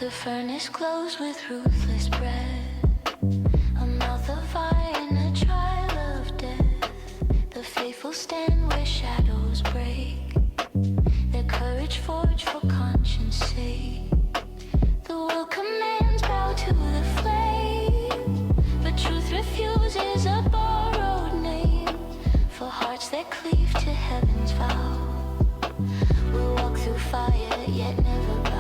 The furnace glows with ruthless breath, a mouth of fire and a trial of death. The faithful stand where shadows break, their courage forged for conscience sake. The world commands bow to the flame, but truth refuses a borrowed name. For hearts that cleave to heaven's vow, we'll walk through fire yet never bow.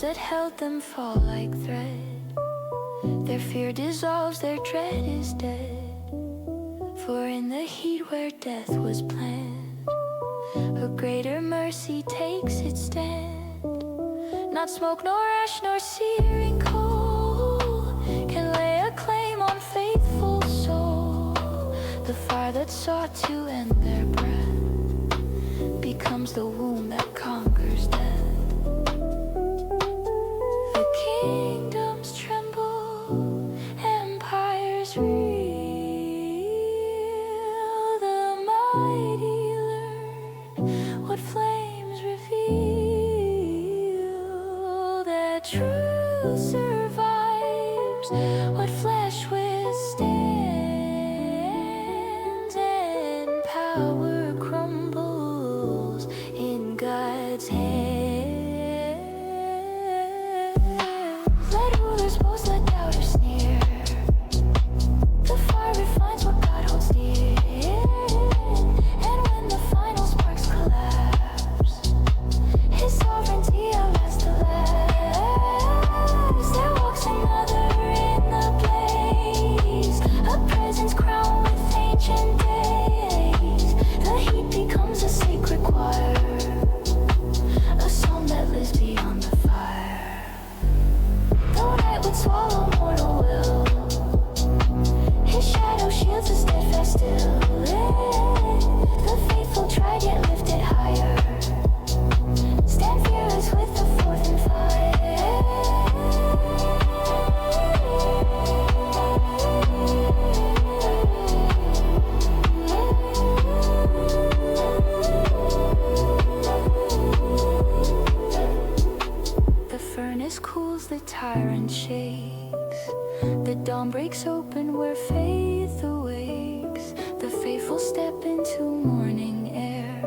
That held them fall like thread. Their fear dissolves, their dread is dead. For in the heat where death was planned, a greater mercy takes its stand. Not smoke, nor ash, nor searing coal can lay a claim on faithful soul. The fire that sought to end their breath becomes the womb that conquers death. Kingdoms tremble, empires reel, the mighty learn what flames reveal, that truth survives what flesh withstands, and power crumbles in God's hand. Breaks open where faith awakes. The faithful step into morning air.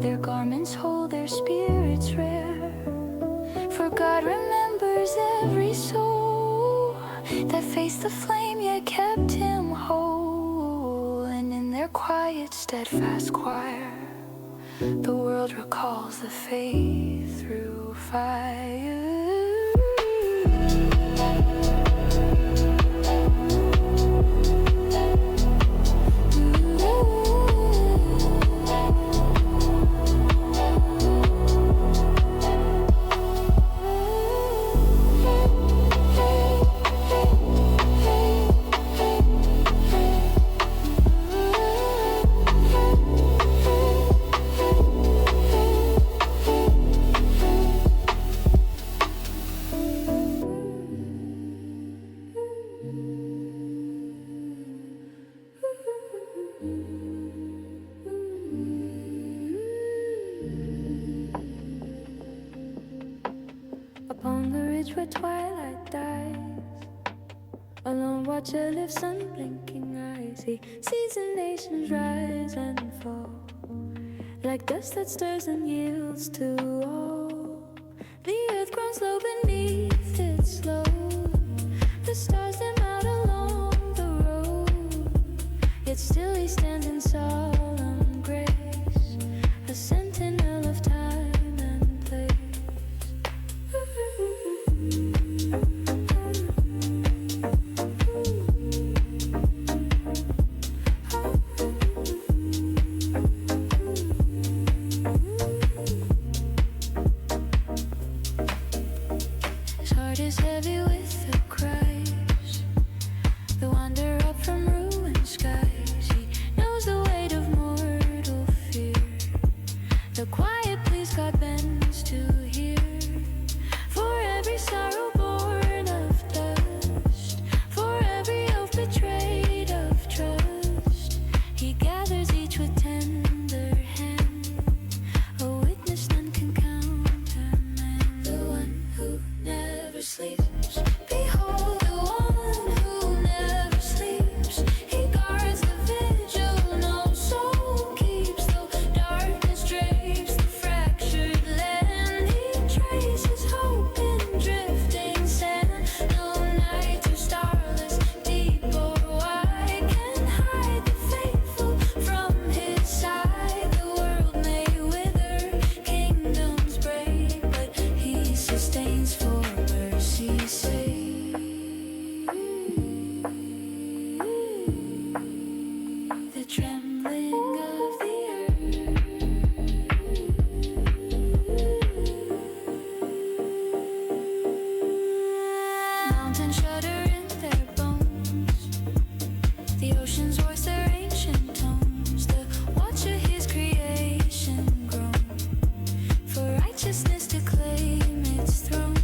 Their garments hold their spirits rare. For God remembers every soul that faced the flame yet kept him whole. And in their quiet, steadfast choir, the world recalls the faith through fire. on the ridge where twilight dies. A lone watcher lives unblinking eyes. He sees the nations rise and fall, like dust that stirs and yields to all. The earth groans low beneath its load. The stars dim out along the road, yet still he stands in solemn grace, a sentinel of time and place. His heart is heavy with the cries, the wander up from ruined skies. He knows the weight of mortal fear. The quiet please God bends to hear. For every sorrow born of dust, for every oath betrayed of trust, he gathers each with tender hand, a witness none can countermand. The one who never sleeps, behold the one who never sleeps. He guards the vigil no soul keeps, though darkness drapes the fractured land. He traces hope in drifting sand. No night too starless, deep or wide, can hide the faithful from his side. The world may wither, kingdoms break, but he sustains for mercy's sake. The trembling of the earth. Mountains shudder in their bones, the oceans voice their ancient tones. The watcher his creation groan, for righteousness to claim its throne.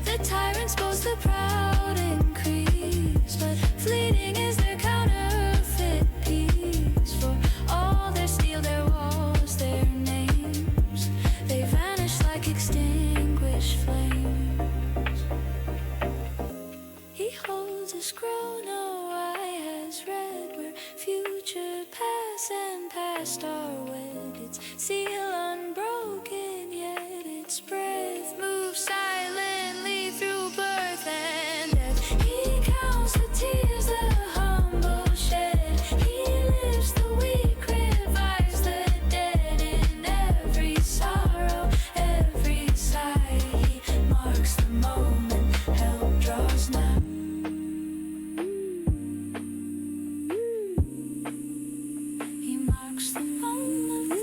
The tyrants boast, the proud increase, but fleeting is their counterfeit peace. For all their steel, their walls, their names, they vanish like extinguished flames. He holds a scroll no eye has read, where future, past, and past are wed. Its seal unbroken, yet its breath moves silently through birth and death. He counts the tears the humble shed. He lifts the weak, revives the dead. In every sorrow, every sigh, he marks the moment help draws nigh. He marks the moment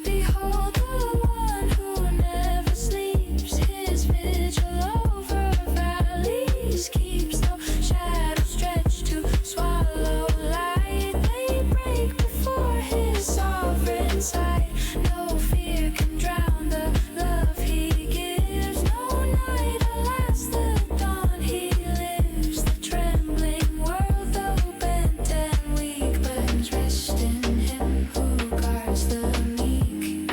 behold the one who never sleeps. His vigil over valleys keeps. No shadow stretched to swallow light. They break before his sovereign sight. No fear can drown the love he gives. No night, alas, the dawn he lives. The trembling world, though bent and weak, finds rest in him who guards the meek.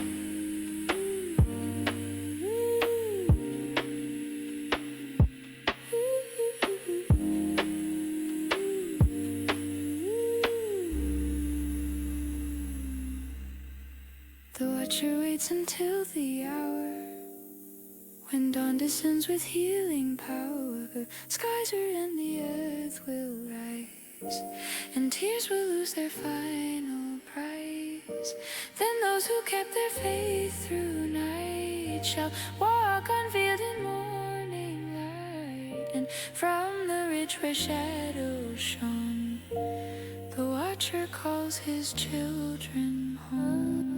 The watcher waits until the hour when dawn descends with healing power. The skies are and the earth will rise, and tears will lose their final price. Then those who kept their faith through night shall walk unveiled in morning light. And from the ridge where shadows shone, the watcher calls his children home.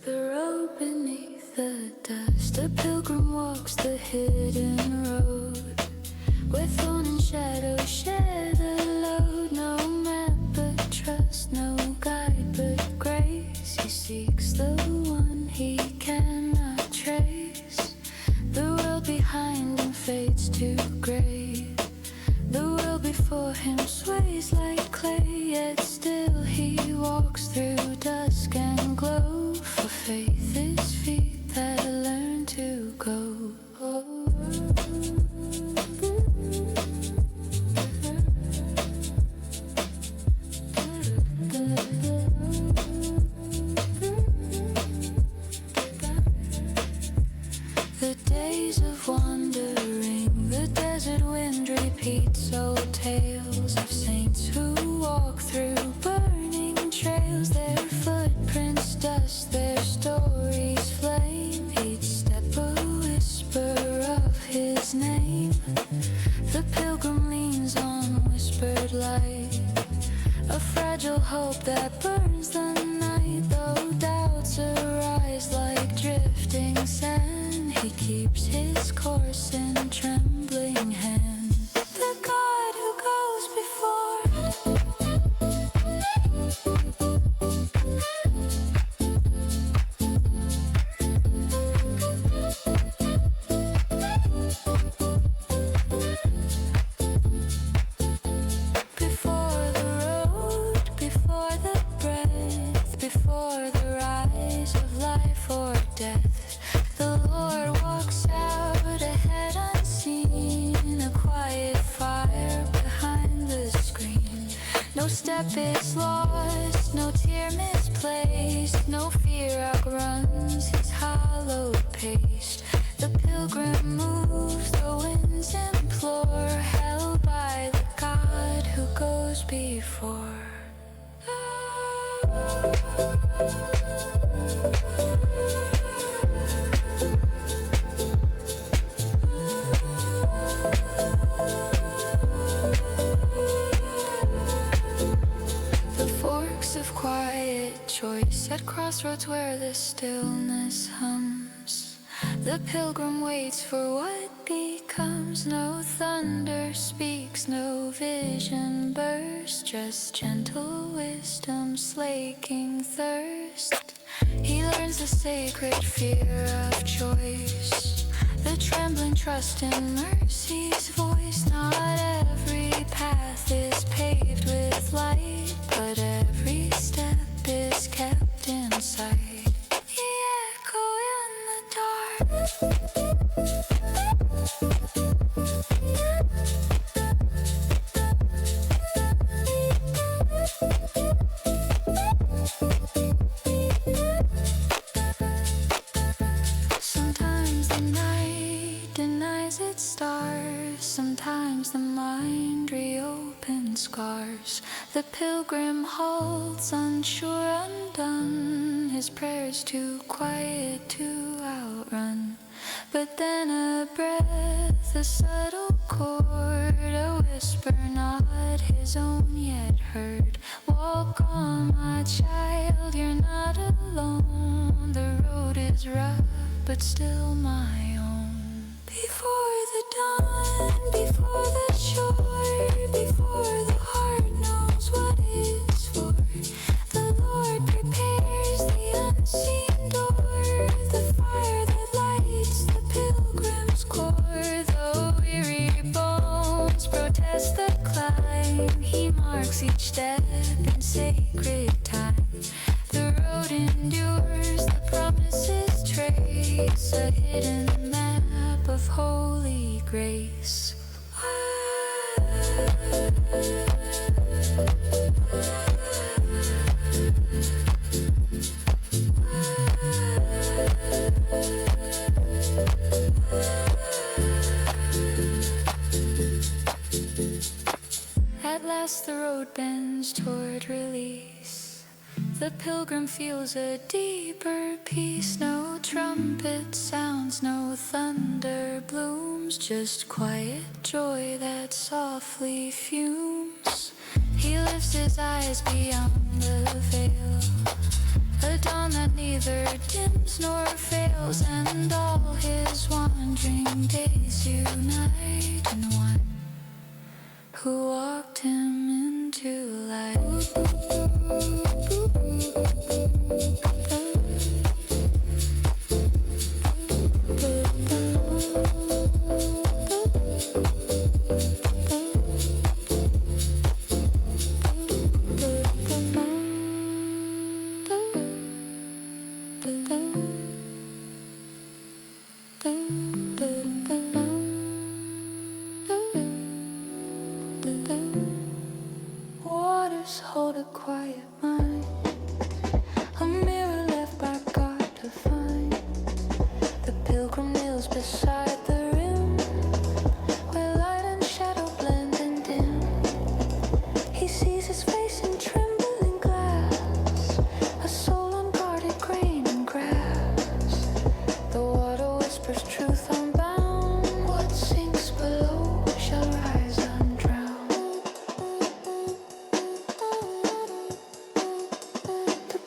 The road beneath the dust, a pilgrim walks the hidden road, where thorn and shadow share the load. No map but trust, no guide but grace. he seeks the one he cannot trace. The world behind him fades to gray. The world before him sways like clay, yet still he walks through dusk and glow. For faith is feet that learn to go. The days of wandering, the desert wind repeats old tales of saints who walk through burning trails. Their footprints dust, their stories flame, each step a whisper of his name. The pilgrim leans on whispered light, a fragile hope that burns the night. Though doubts arise like drifting sand, he keeps his course in trembling hands. The God who goes before, before the road, before the breath, before the rise of life or death. The Lord walks out ahead unseen, a quiet fire behind the screen. No step is lost, no tear misplaced, no fear outruns his hallowed pace. The pilgrim moves, the winds implore, held by the God who goes before. The forks of quiet choice at crossroads where the stillness hums. The pilgrim waits for what becomes. No thunder speaks, no vision bursts, just gentle wisdom slaking thirst. He learns the sacred fear of choice, the trembling trust in mercy's voice. Not every path is paved with light, but every step is kept in sight. The echo in the dark. Sometimes the night denies its stars, sometimes the mind reopens scars. The pilgrim halts, unsure, undone, his prayers too quiet to outrun. But then a breath, a subtle chord, a whisper not his own yet heard. Walk on, my child, you're not alone. The road is rough, but still my own. Before the dawn, before the shore, before the heart knows what is for, the Lord prepares the unseen door, the fire that lights the pilgrim's core. Though weary bones protest the climb, he marks each step in sacred time. The road endures, the promises trace, a hidden map of holy grace. At last the road bends toward release. The pilgrim feels a deeper peace. No trumpet sounds, no thunder blooms, just quiet joy that softly fumes. He lifts his eyes beyond the veil, a dawn that neither dims nor fails, and all his wandering days unite in one who walked him into light.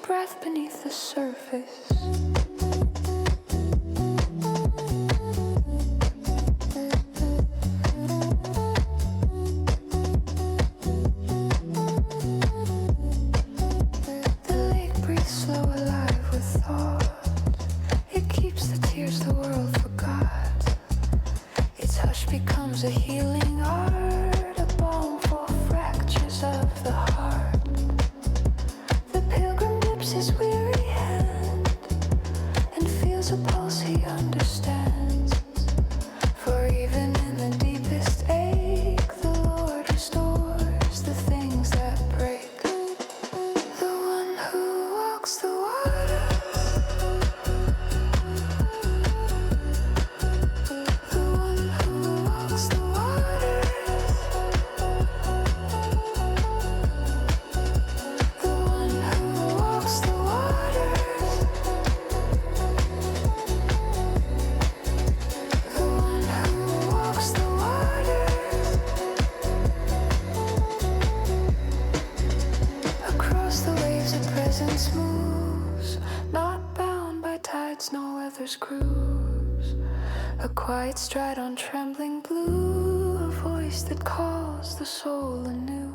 breath beneath the surface. A healing art, a balm for fractures of the heart. The pilgrim dips his weary hand and feels a pulse he understands. For even in the deepest ache, the Lord restores the things that break. The one who walks the water, moves, not bound by tides nor weather's cruise. A quiet stride on trembling blue, a voice that calls the soul anew.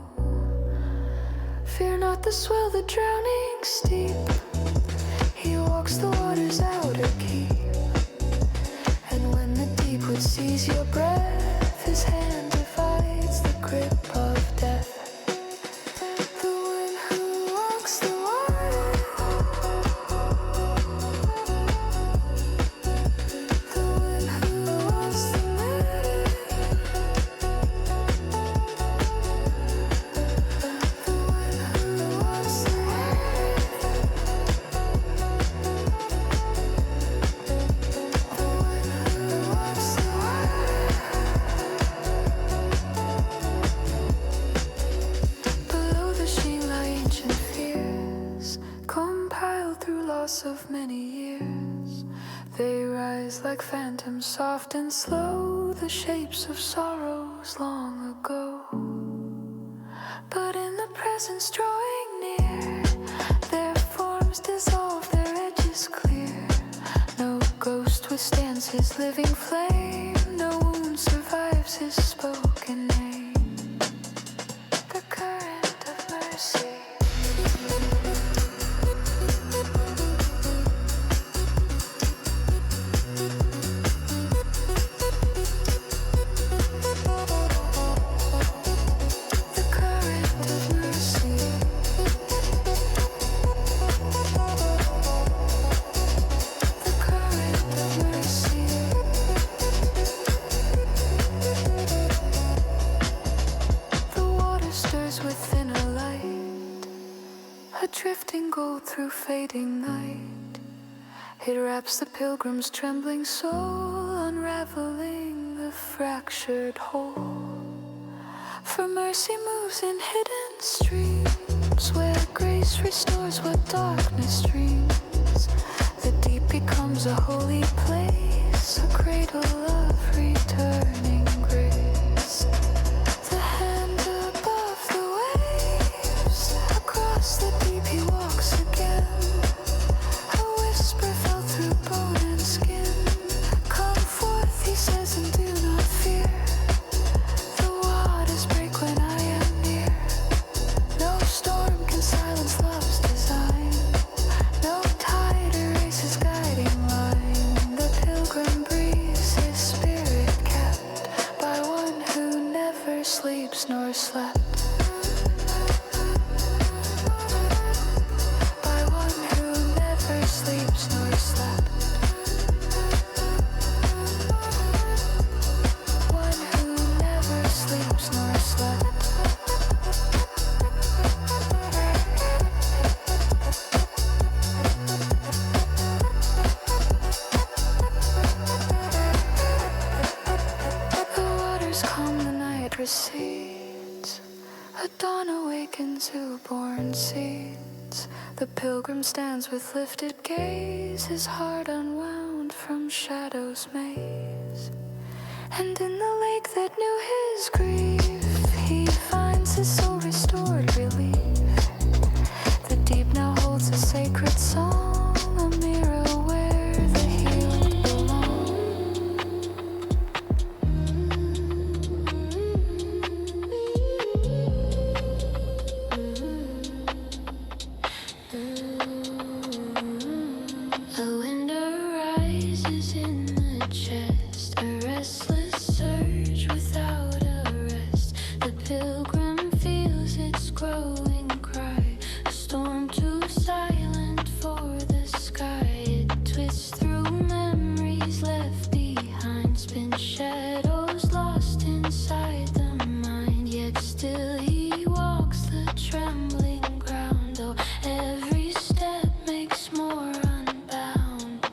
Fear not the swell, the drowning steep. He walks the water's outer keep. And when the deep would seize your breath, his hand divides the grip of death. Of many years, they rise like phantoms, soft and slow, the shapes of sorrows long ago. But in the presence drawing near, their forms dissolve, their edges clear. No ghost withstands his living flame, no wound survives his spoken name. The current of mercy. Drifting gold through fading night, it wraps the pilgrim's trembling soul, unraveling the fractured whole. For mercy moves in hidden streams, where grace restores what darkness dreams. The deep becomes a holy place, a cradle of returning grace. The hand above the waves, across the deep he walks again. A whisper fell through bone and skin. Come forth, he says, and do not fear. The waters break when I am near. No storm can silence love's design. No tide erases guiding line. The pilgrim breathes, his spirit kept by one who never sleeps nor slept. Sleeps nor slept. One who never sleeps nor slept. The waters calm, the night recedes. A dawn awakens who born seeds. The pilgrim stands with lifted gaze, his heart unwound from shadow's maze. And in the lake that knew his grief, he finds his soul restored relief. The deep now holds a sacred song, a mirror where the healed belong. A window rises in the chest, a restless surge without a rest. The pilgrim feels its growing cry, a storm too silent for the sky. It twists through memories left behind, spins shadows lost inside the mind. Yet still he walks the trembling ground, though every step makes more unbound.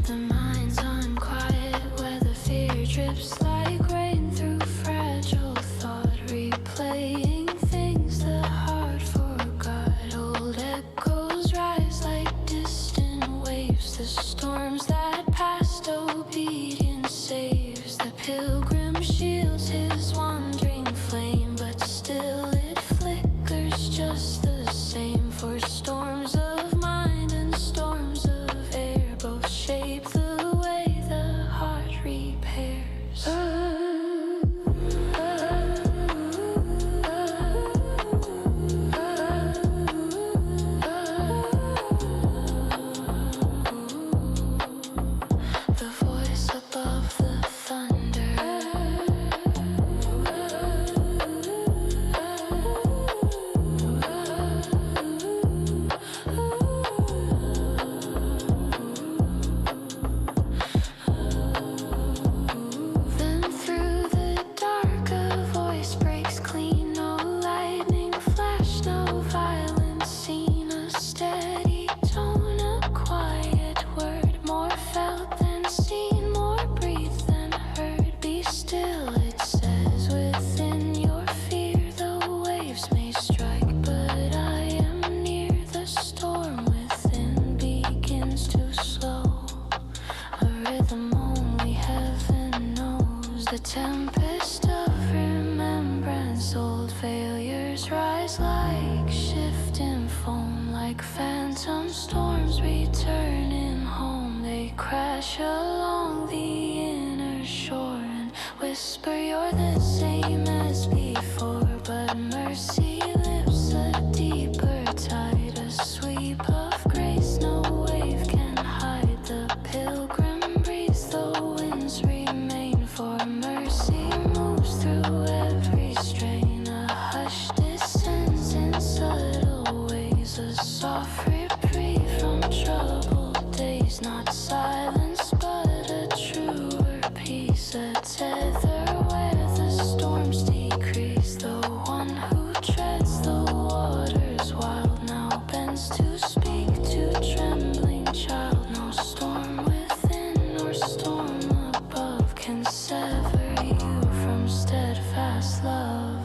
The mind's unquiet where the fear drips like rain through fragile thought, replaying things the heart forgot. Old echoes rise like distant waves, the storms that past obedience saves. The pilgrim shields his wandering flame, but still it flickers just the same. For storms of mind and storms of air both shape the way the heart repairs. The voice above the thunder. Then through the dark a voice breaks clean. No lightning flash, no violent scene. A steady tone, a quiet word, more felt than seen, more breathed than heard. Be still, it says within your fear. The waves may strike, but I am near. The storm within begins to slow, a rhythm only heaven knows. The tempest of remembrance, old failures rise like shifting foam, like phantom storms returning home. They crash along the inner shore and whisper you're the same as before. But mercy lifts a deeper tide, a sweep of grace no wave can hide. The pilgrim breathes, the winds remain, for mercy moves through every strain. A hush descends in subtle ways, a soft reprieve from troubled days. Not silence, but a truer peace, a tether where the storms decrease. The one who treads the waters wild now bends to speak to trembling child. No storm within or storm above can sever you from steadfast love.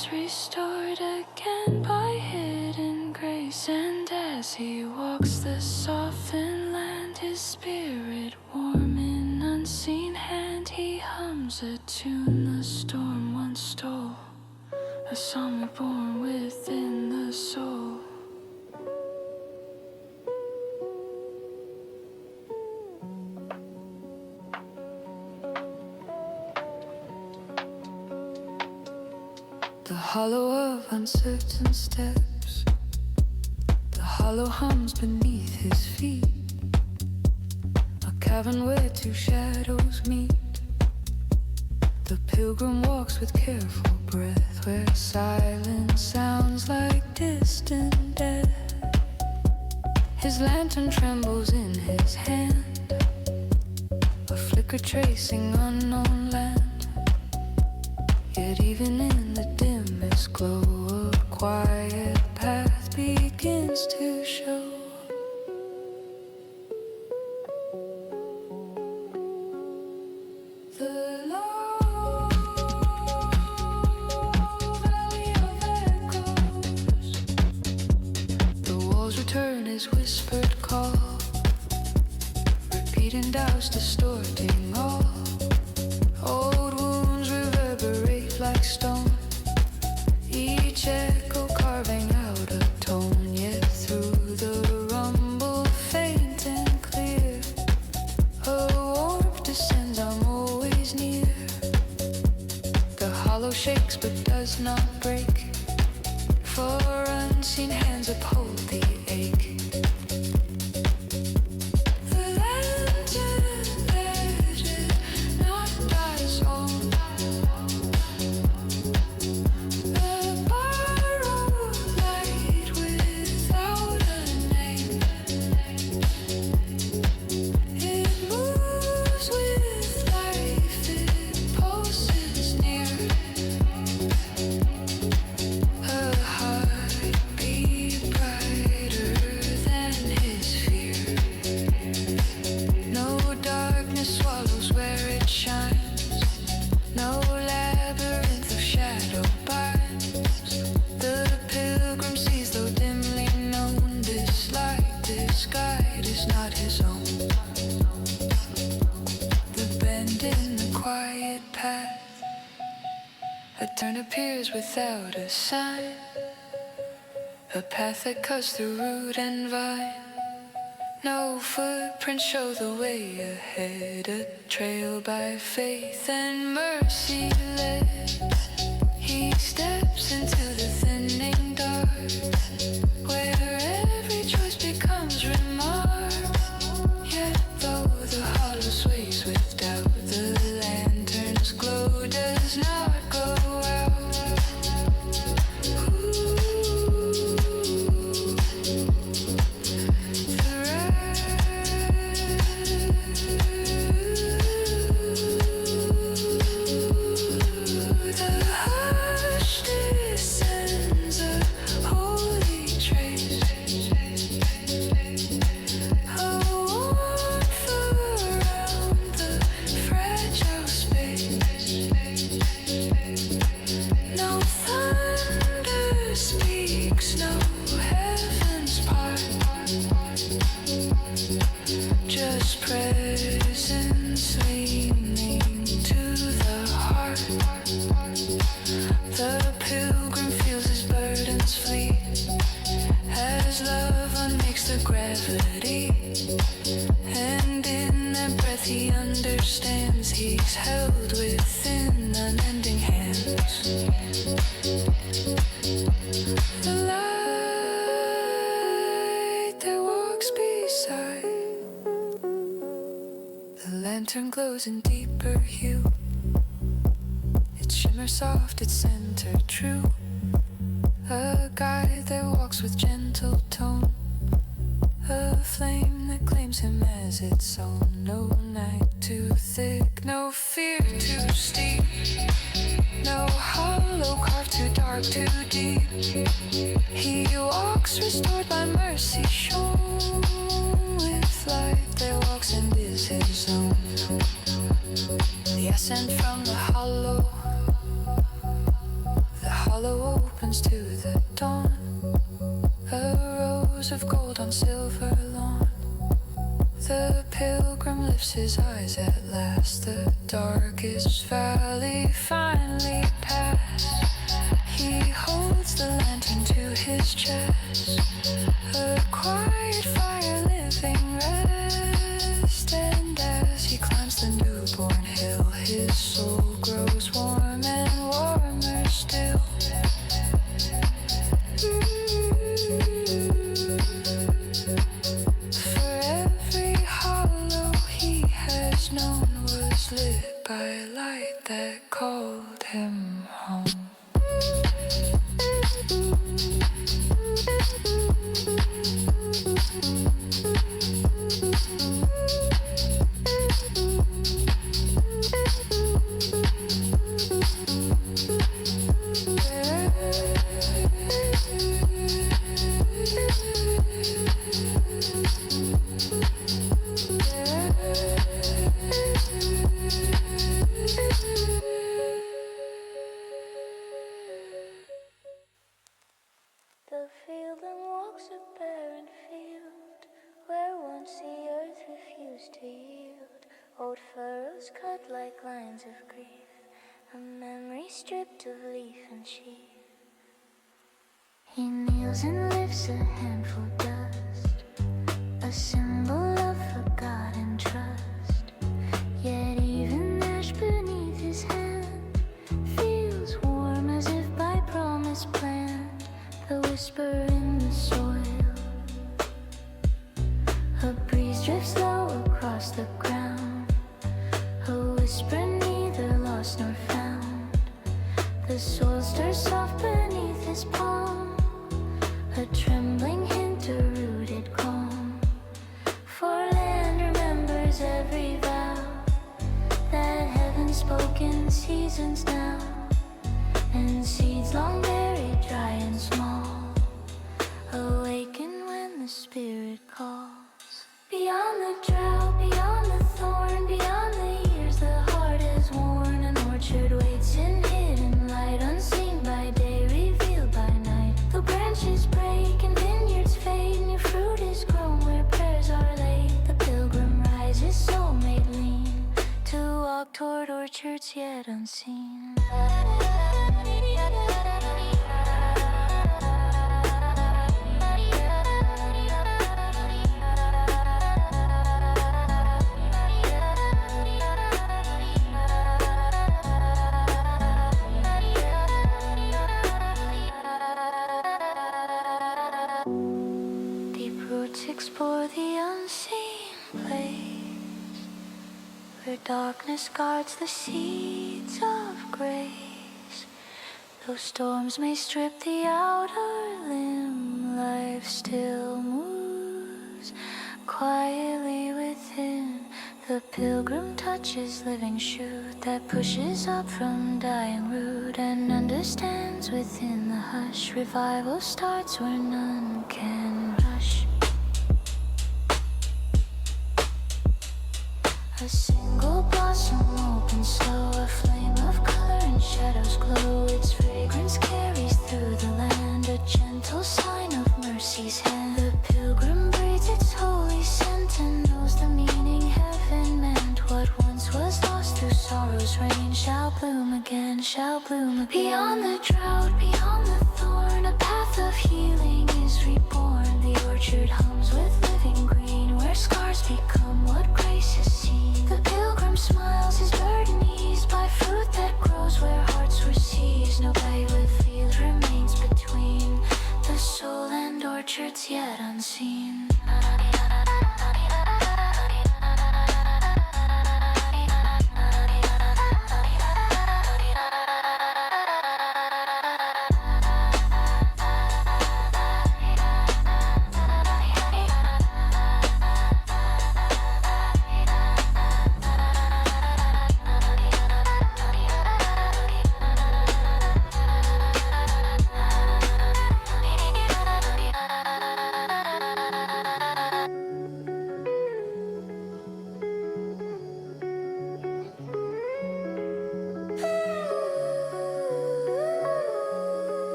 is restored again by hidden grace. And as he walks the softened land, his spirit warm in unseen hand, he hums a tune the storm once stole, a song reborn within the soul. The hollow of uncertain steps, the hollow hums beneath his feet, a cavern where two shadows meet. The pilgrim walks with careful breath, where silence sounds like distant death. His lantern trembles in his hand, a flicker tracing unknown land. Yet even in the dimmest glow, a quiet path begins to show. The low valley of echoes, the walls return his whispered call, repeating doubts distorting all. Old wounds reverberate like stone, each echo carving out a tone. Yet through the rumble, faint and clear, a warmth descends, I'm always near. The hollow shakes but does not break, for unseen hands uphold the ache. Without a sign, a path that cuts through root and vine. No footprints show the way ahead, a trail by faith and mercy led. He steps into the thinning dark, where every choice becomes remark. Yet though the hollow sways with doubt, the lantern's glow does not go out. Glows in deeper hue, its shimmer soft, its center true, a guide that walks with gentle tone, a flame that claims him as its own. No night too thick, no fear too steep, no hollow carved too dark, too deep. He walks restored by mercy, shone with light that walks and is his own. The ascent from the hollow runs to the dawn. A rose of gold on silver lawn. The pilgrim lifts his eyes at last. The darkest valley finally passed. He holds the lantern to his chest. A quiet fire living rest. And as he climbs the newborn hill, his soul grows warm and warmer still. For every hollow he has known was lit by a light that called him home. The pilgrim walks a barren field, where once the earth refused to yield. Old furrows cut like lines of grief, a memory stripped of leaf and sheaf. He kneels and lifts a handful dust, a symbol of forgotten trust. Yet even ash beneath his hand feels warm as if by promise planned. The whisper in the soil, a breeze drifts low across the ground, a whisper neither lost nor found. The soil stirs soft beneath his palm, a trembling hint, a rooted calm. For land remembers every vow that heaven spoke in seasons now, and seeds long buried dry and small awaken when the spirit calls. Beyond the drought, beyond the thorn, beyond the years the heart has worn, an orchard waits in hidden light, unseen by day, revealed by night. Though branches break and vineyards fade, new fruit is grown where prayers are laid. The pilgrim rises, soul made lean, to walk toward orchards yet unseen. Explore the unseen place, where darkness guards the seeds of grace. Though storms may strip the outer limb, life still moves quietly within. The pilgrim touches living shoot that pushes up from dying root, and understands within the hush. Revival starts where none can rush. A single blossom opens slow, a flame of color and shadows glow. Its fragrance carries through the land, a gentle sign of mercy's hand. The pilgrim breathes its holy scent and knows the meaning heaven meant. What once was lost through sorrow's rain shall bloom again, shall bloom again. Beyond the drought, beyond the thorn, a path of healing is reborn. The orchard hums with living green, where scars become what grace has seen. The pilgrim smiles, his burden eased by fruit that grows where hearts were seized. No wayward field remains between the soul and orchards yet unseen.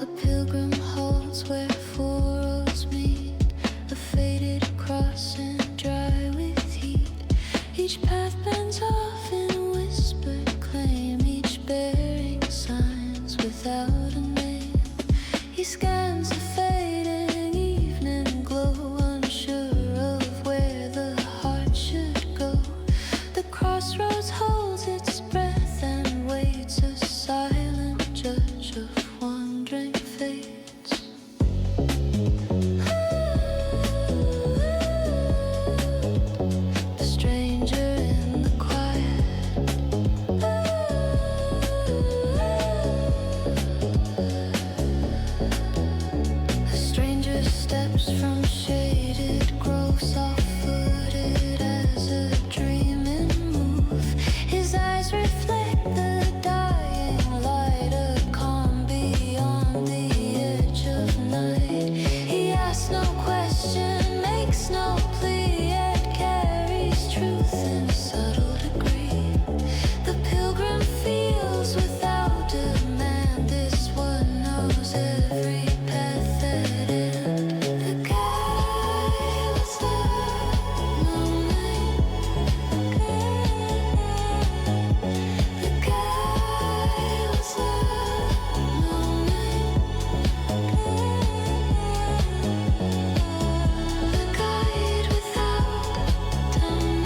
A pilgrim halts where four roads meet, a faded cross and dry with heat. Each path bends off in a whispered claim, each bearing signs without a name. He scans the fading evening glow, unsure of where the heart should go. The crossroads holds its breath and waits, a silent judge of wandering fates. The stranger in the quiet. The stranger steps from shaded grove, soft-footed as a dreaming move. His eyes reflect the dying light, a calm beyond the edge of night. He asks no question, makes no plea, yet carries truth in subtle degree. The pilgrim feels without demand, this one knows every path that ends. The guy was lonely. The guy was lonely. The guide without tummy.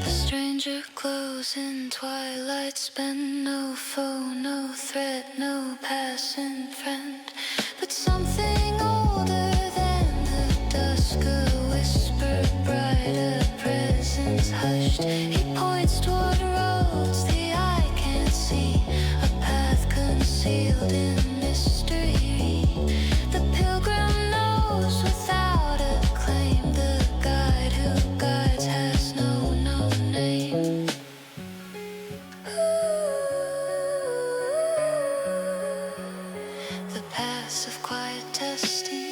The stranger glows in twilight spent, no foe, no threat, no passing friend, but something older than the dusk, a whisper bright, a presence hushed. He points toward roads the eye can't see, a path concealed in mystery. The pilgrim knows without a claim, the guide who guides has no name. The paths of quiet testing.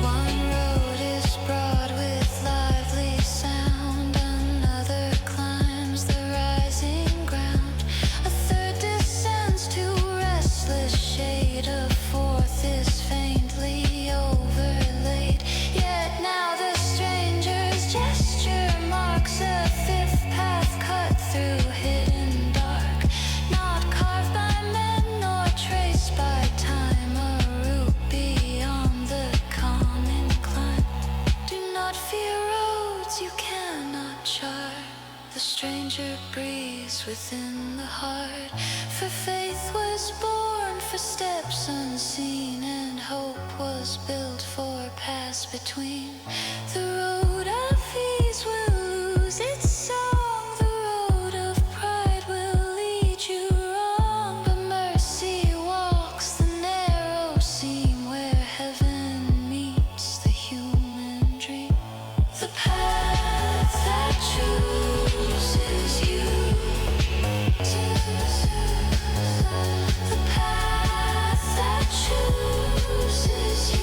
One road is broad with lively sound, another climbs the rising ground, a third descends to restless shade, a fourth is faintly overlaid. Yet now the stranger's gesture marks a fifth path cut through hidden dark, not carved by men nor traced by time, a route beyond the common climb. Do not fear roads you cannot chart, the stranger breathes within the heart, for faith was born for steps unseen, and hope was built for paths between. The road of ease will lose its song, the road of pride will lead you wrong, but mercy walks the narrow seam where heaven meets the human dream. The path that chooses you. The path that chooses you.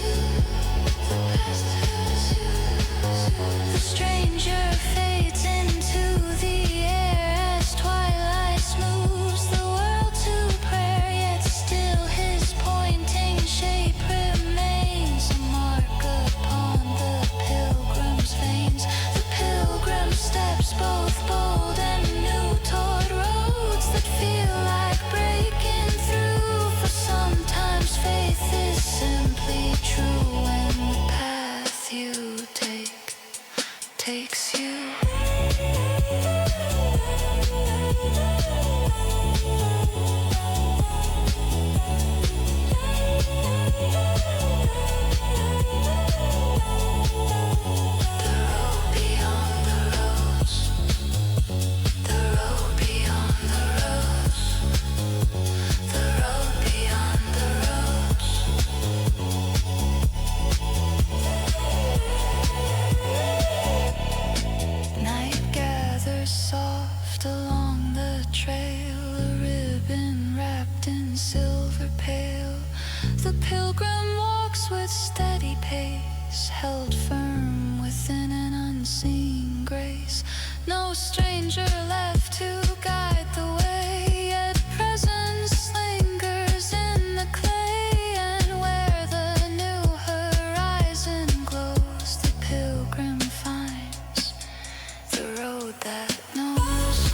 The stranger fades into the air as twilight moves the world to prayer, yet still his pointing shape remains, a mark upon the pilgrim's veins. The pilgrim steps both bold and new toward roads that feel like breaking through, for sometimes faith is simply true when the path you take takes you. The road beyond the roads. The road beyond the roads. The road beyond the roads. Night gathers soft along the trail, a ribbon wrapped in with steady pace, held firm within an unseen grace. No stranger left to guide the way, yet presence lingers in the clay. And where the new horizon glows, the pilgrim finds the road that knows.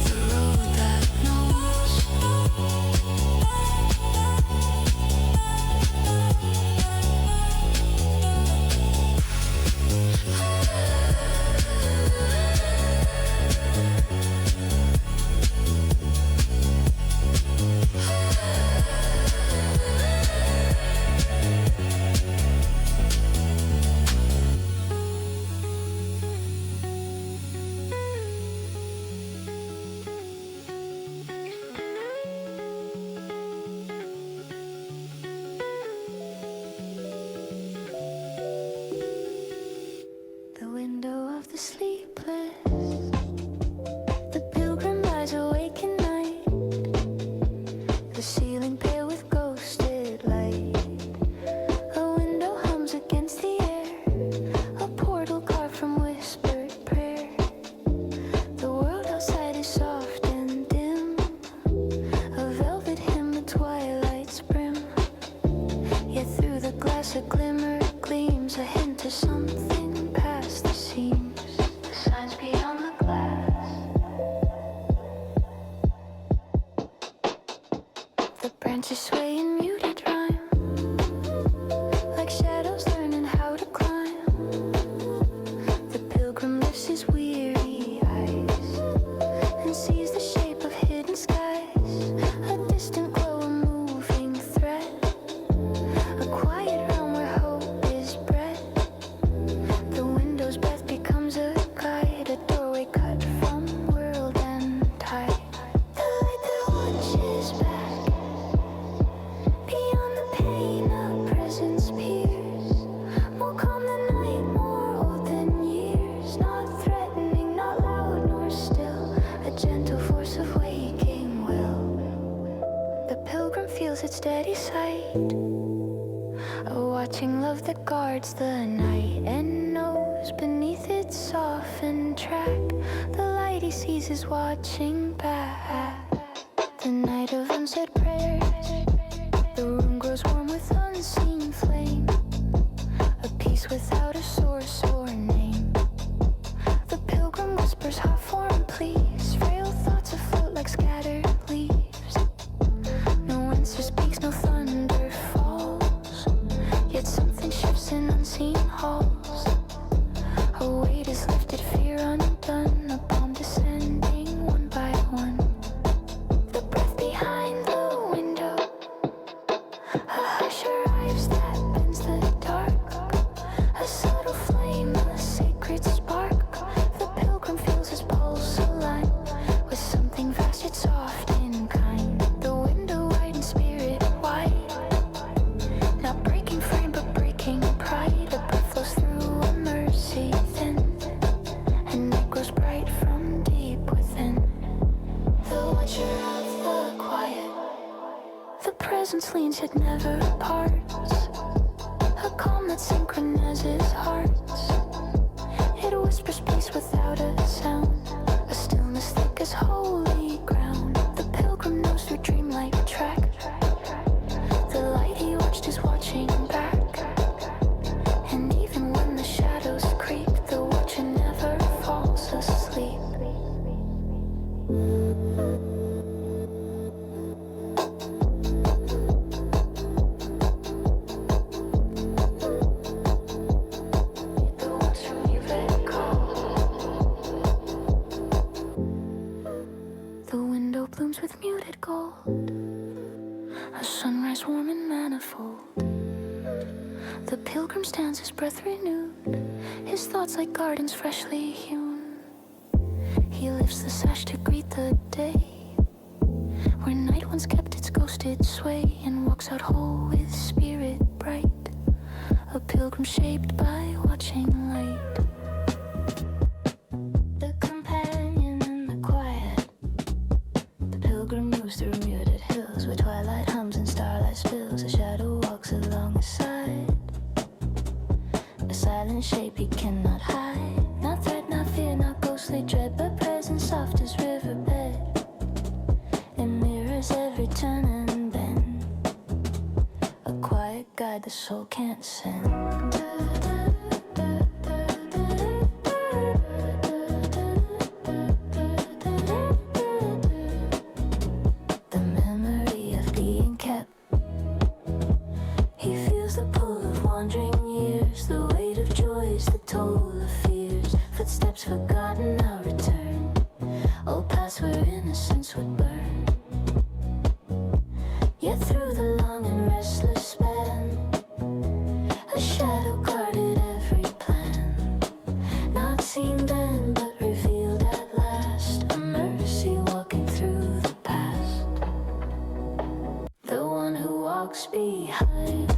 The road that knows. The window of the sleepless, the pilgrim lies awake at night, the ceiling pale with ghosted light. A window hums against the air, a portal carved from whispered prayer. The world outside is soft and dim, a velvet hymn, the twilight's brim. Yet through the glass a glimmer gleams, a hint of something past the seams. The signs beyond the glass. The branches sway in muted rhyme, like shadows learning how to climb. The pilgrim lifts his weary eyes and sees the shape of hidden skies, a distant glow, a moving thread, a quiet realm where hope is bred. The window's breath becomes a guide, a doorway cut from world and tide. The light that watches back, beyond the pain a presence peers, more calm than night, more old than years. Not threatening, not loud nor still, a gentle force of waking will. The pilgrim feels its steady sight, a watching love that guards the night, and knows beneath its softened track, the light he sees is watching back. The night of unsaid prayers, the room grows warm with unseen flame, a peace without a source or name. The pilgrim whispers heart-formed pleas, frail thoughts afloat like scattered leaves. No answer speaks, no thunder falls, yet something shifts in unseen halls. A weight is lifted, fear undone, a bomb descending one by one. The breath behind the window, a hush arrives that bends the dark, a subtle flame, a sacred spark. The pilgrim feels his pulse align with something vast yet soft and kind. The window wide and spirit wide, not breaking frame but breaking pride. A breath flows through a mercy thin, and it grows bright from deep within. The watcher of the quiet, the presence leans yet never parts, a calm that synchronizes hearts. It whispers peace without a sound, a stillness thick as holy ground. The pilgrim knows through dreamlike track, the light he watched is watching back. And even when the shadows creep, the watcher never falls asleep. The ones whom you let go. The window blooms with muted gold, a sunrise warm and manifold. The pilgrim stands, his breath renewed, his thoughts like gardens freshly hewn. He lifts the sash to greet the day, where night once kept its ghosted sway, and walks out whole with spirit bright, a pilgrim shaped by watching light. The companion in the quiet, the pilgrim moves through shape he cannot hide. Not threat, not fear, not ghostly dread, but presence soft as riverbed. It mirrors every turn and bend. A quiet guide the soul can't send. The memory of being kept. He feels the pull of wandering years, the weight of joys, the toll of fears. Footsteps forgotten now return. Old paths where innocence would burn. Yet through the long and restless span, a shadow guarded every plan. Not seen then, but revealed at last. A mercy walking through the past. The one who walks behind.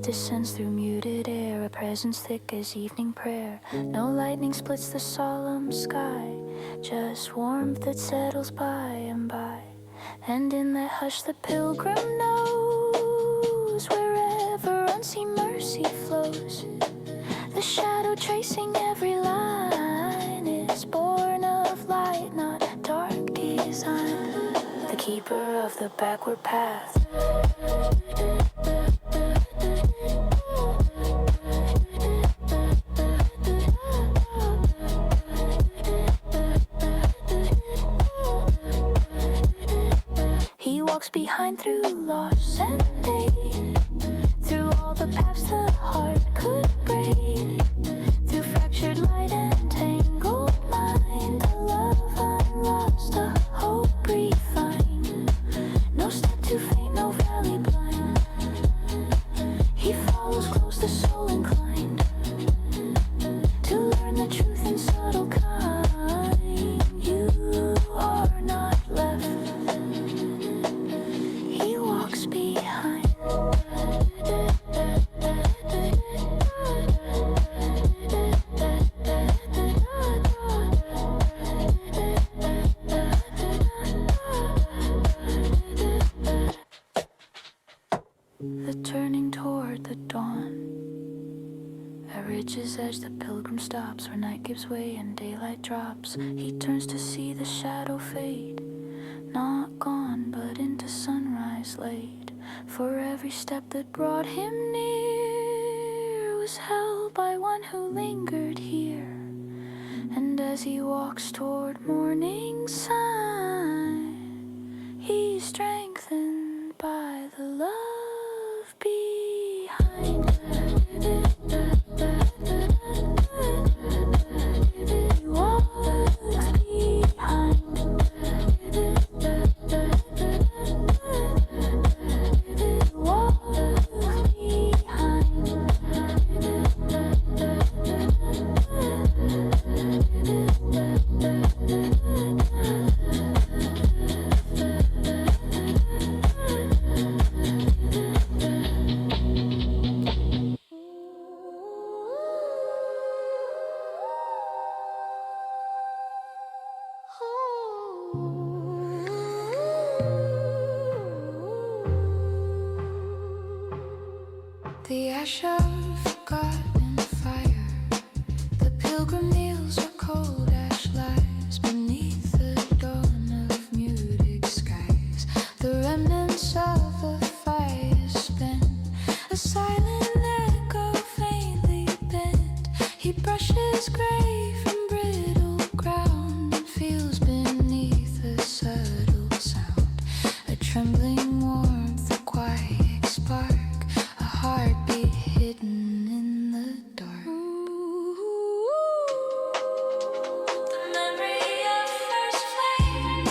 Descends through muted air, a presence thick as evening prayer. No lightning splits the solemn sky, just warmth that settles by and by. And in that hush the pilgrim knows, wherever unseen mercy flows, the shadow tracing every line is born of light, not dark design. The keeper of the backward path. Behind through loss and pain, through all the paths the heart could break, through fractured light and tangled mind, the love unlost, the hope refined. No step too faint, no valley blind. He follows close, the soul inclined to learn the truth in subtle kind. You are not left. Behind. The turning toward the dawn. At ridge's edge the pilgrim stops, where night gives way and daylight drops. He turns to see the shadow fade, not gone but into sunrise laid. For every step that brought him near was held by one who lingered here. And as he walks toward morning sun, he's strengthened by the love behind. He walks behind. The ash of forgotten fire. The pilgrim kneels where cold ash lies beneath the dawn of muted skies. The remnants of a fire spent, a silent echo faintly bent. He brushes gray from brittle ground and feels beneath a subtle sound, a trembling warmth, a quiet spark, a heartbeat hidden in the dark. The memory of first flame.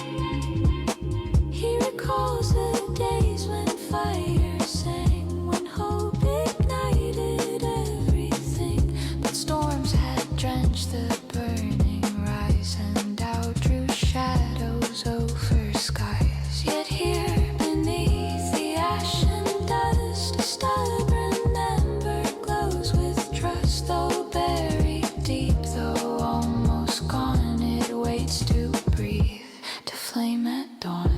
He recalls the days when fire sang, when hope ignited everything. But storms had drenched the burning rise and outdrew shadows over skies. Yet here beneath the ash and dust, a stubborn ember glows with trust. Though buried deep, though almost gone, it waits to breathe, to flame at dawn.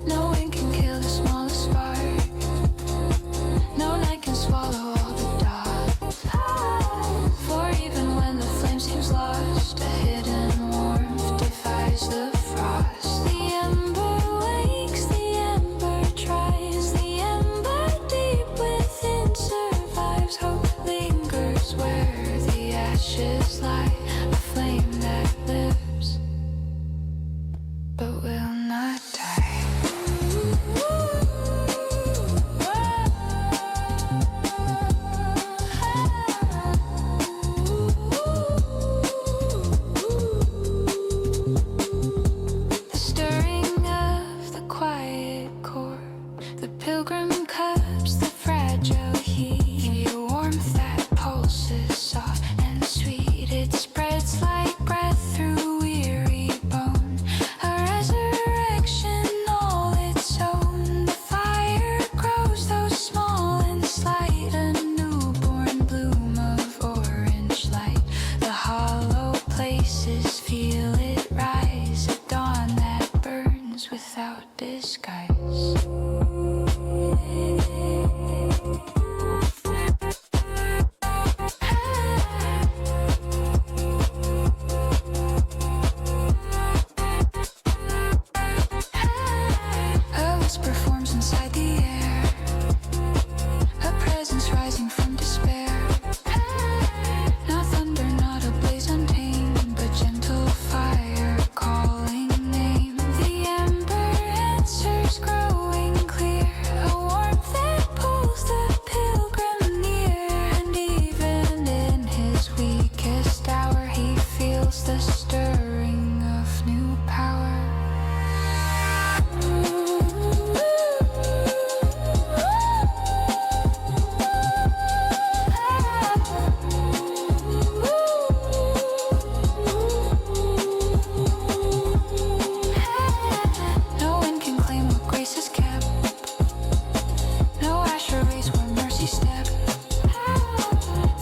No wind can kill the smallest spark. No night can swallow all the dark. For even when the flame seems lost, a hidden warmth defies the frost. The ember wakes, the ember tries, the ember deep within survives. Hope lingers where the ashes lie, a flame that lives but will not die. The stirring of the quiet core, the pilgrim cups, the fragile heat, a warmth that pulses soft and sweet. It spreads like breath through weary bone, a resurrection all its own. The fire grows, though small and slight, a newborn bloom of orange light. The hollow places feel it rise, a dawn that burns without disguise. A whisper forms inside the air, a presence rising from despair. Not thunder, not a blaze untamed, but gentle fire calling name. The ember answers growing clear, a warmth that pulls the pilgrim near. And even in his weakest hour, he feels the stirring of new power. No one can claim what grace has kept, no ash erase where mercy stepped.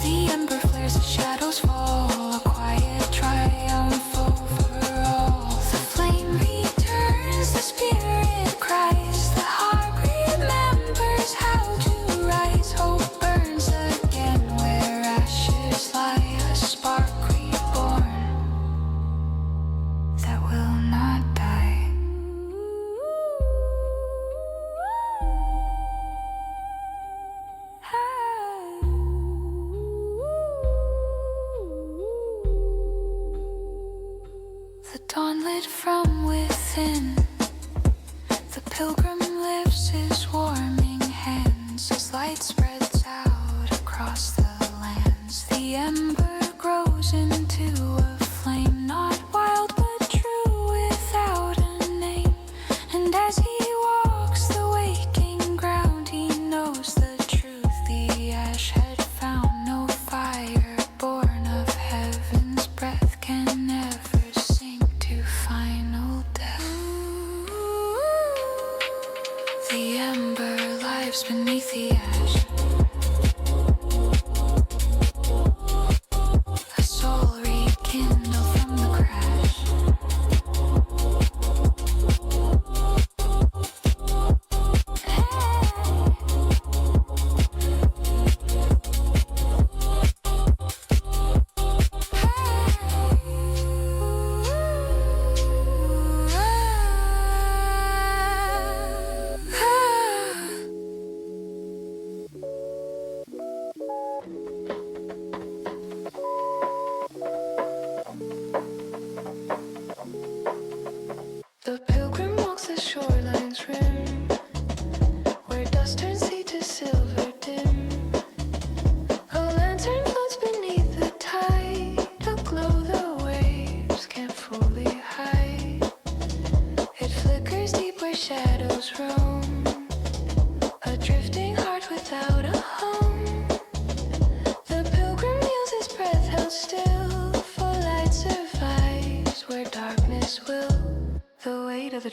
The ember flares, the shadows fall, a quiet triumph over all. The flame returns, the spirit cries, the heart remembers how to rise. Hope burns again where ashes lie, a spark reborn that will not die. The dawn lit from within, the pilgrim lifts his warming hands as light spreads out across the lands. The ember grows into a flame, not wild but true without a name. And as he walks the waking ground, he knows the truth the ash had found. No fire born of heaven's breath can never sink to final death. The ember lives beneath the ash.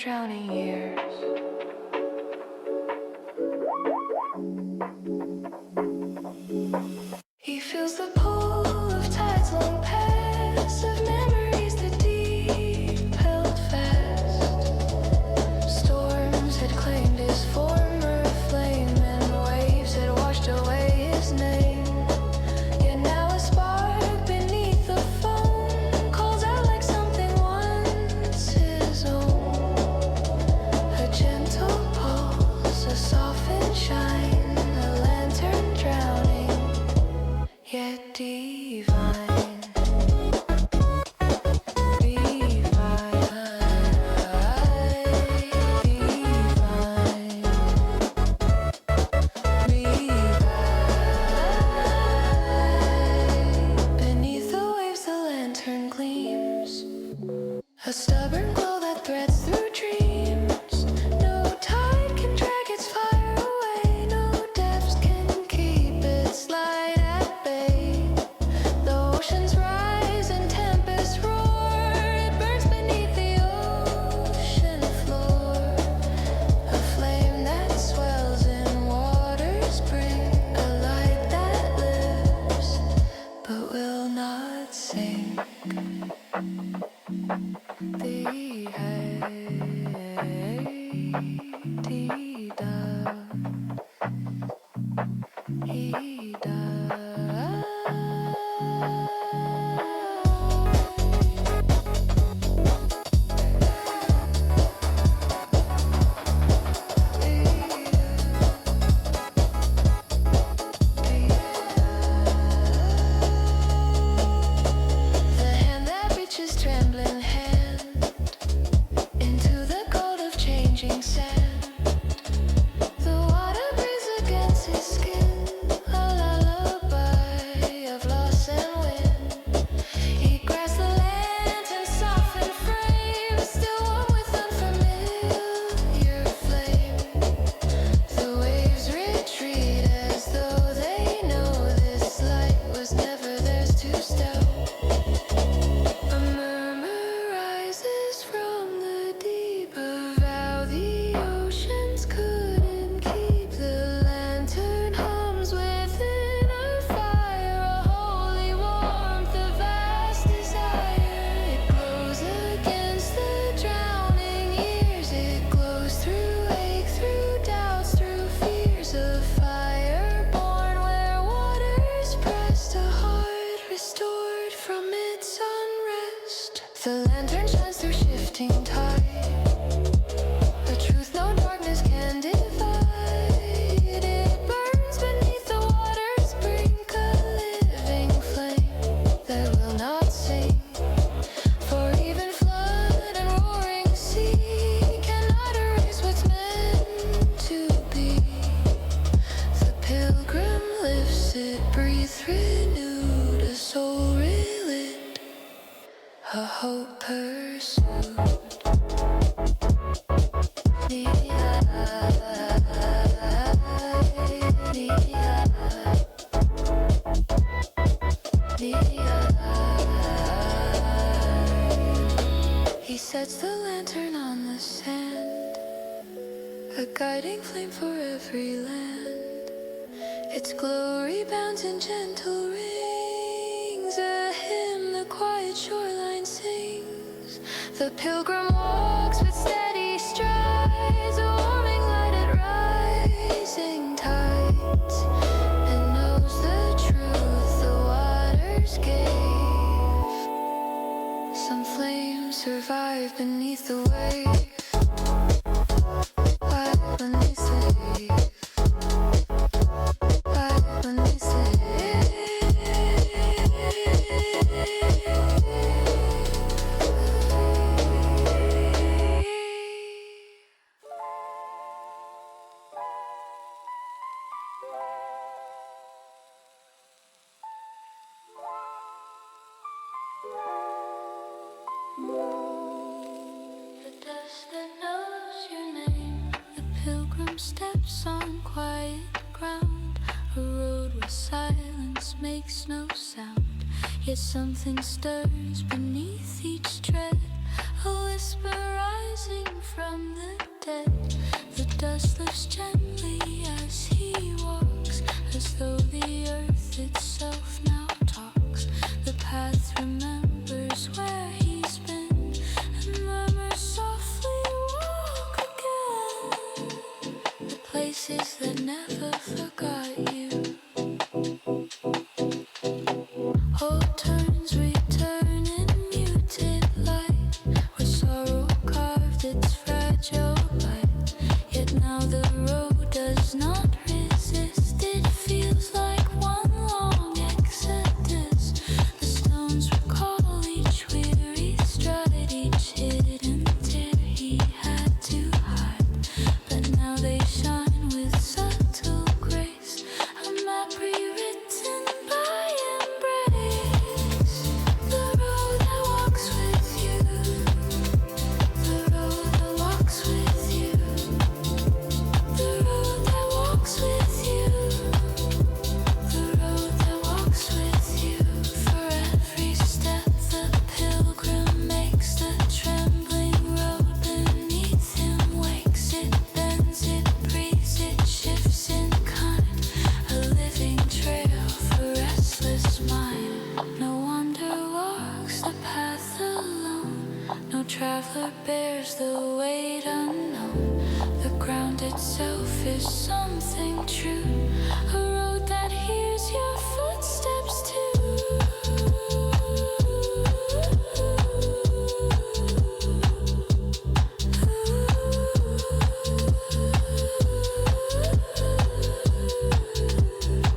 drowning years. He feels the pull of tides long past, of memories that deep held fast. Storms had claimed his former flame, and waves had washed away his name. Yet now a spark beneath the foam calls out like something once his own. A gentle pulse, a softened shine, a lantern drowning, yet divine. Beneath the waves the lantern gleams, a stubborn glow that threads through dreams. No tide can drag its fire away, no depths can keep its light at bay. The oceans rise and tempests roar, it burns beneath the ocean floor. A flame that swells in waters bring, a light that lives but will not sink. The he The hand that reaches trembling hand into the cold of changing sand. The water breathes against his skin, a lullaby of loss and wind. He grasps the lantern's softened frame, still warm with unfamiliar flame. The waves retreat as though they know this light was never theirs to stow. A murmur rises from the deep of how the oceans couldn't keep. The lantern hums within a fire, a holy warmth, a vast desire. It glows against the drowning years, it glows through ache, through doubts, through fears. A fire born where waters pressed, a heart restored from its unrest. The lantern shines through shifting tide, a truth no darkness can divide. It burns beneath the water's brink, a living flame that will not sink. For even flood and roaring sea cannot erase what's meant to be. The pilgrim lifts it, breathes renewed, a soul relit, a hope pursued. The He sets the lantern on the sand, a guiding flame for every land. Its glow rebounds in gentle rings, a hymn the quiet shoreline sings. The pilgrim walks with steady strides, a warming light at rising tides, and knows the truth the waters gave. Some flames survive beneath the wave, right beneath the wave. The dust that knows your name, the pilgrim steps on quiet ground, a road where silence makes no sound, yet something stirs beneath each tread, a whisper rising from the dead. The dust lifts gently as he walks, as though the earth itself now talks. The path remembers where he's been and murmurs softly, walk again. The places that never forgot you. Old turns return in muted light, where sorrow carved its fragile bite. Yet now the road does not resist. It feels like one long exodus. The stones recall each weary stride, each hidden tear he had to hide. But now they shine with subtle grace, a map rewritten by embrace. The road that walks with you, the road that walks with you, the road that walks with you, the road that walks with you. For every step the pilgrim makes, the trembling road beneath him wakes. It bends, it breathes, it shifts in kind, a living trail for restless mind. No wonder walks the path alone, no traveler bears the weight unknown. The ground itself is something true, a road that hears your footsteps too.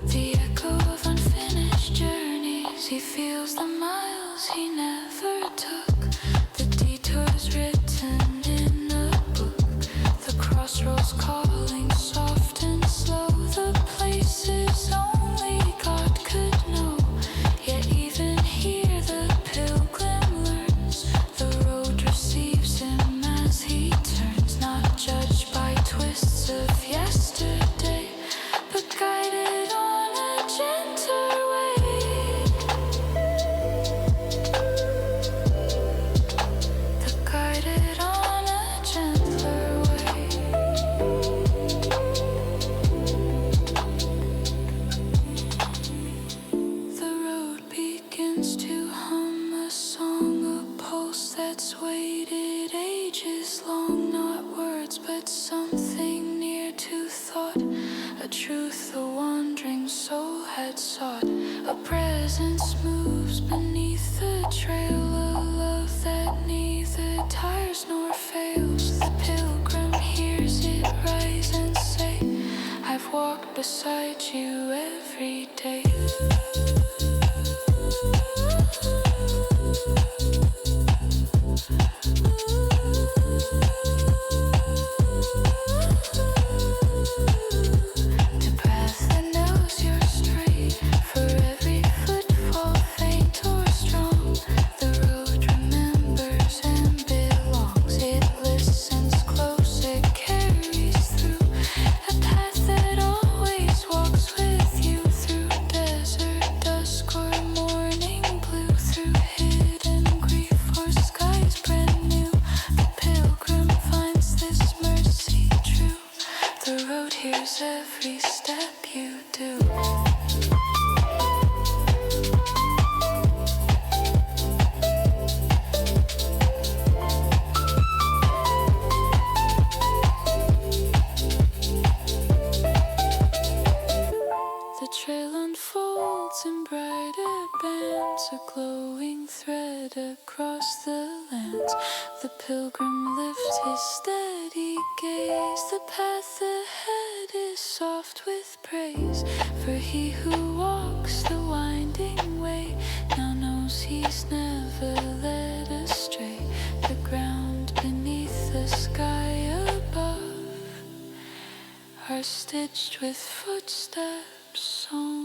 The echo of unfinished journeys, he feels the miles he never took. The detours written in a book, the crossroads calling soft and slow. The places only God could know. Yet even here the pilgrim learns, the road receives him as he turns. Not judged by twists of yesterday, but guided on a gentle way. The guided on a gentler way. The road begins to hum a song, a pulse that's waited ages long. Not words, but something near to thought, a truth the wandering soul had sought. A presence moves beneath the trail, a love that neither tires nor fails. The pilgrim hears it rise and say, I've walked beside you every day. The path that knows you're straight, for every footfall faint or strong. The road remembers and belongs. It listens close, it carries through. A path that always walks with you, through desert dusk or morning blue, through hidden grief or skies brand new. The pilgrim finds this mercy true. The road hears every step you do. The trail unfolds in brighter bands, a glowing thread across the lands. The pilgrim lifts his steady gaze. The path ahead is soft with praise, for he who walks the winding way now knows he's never led astray. The ground beneath the sky above are stitched with footsteps on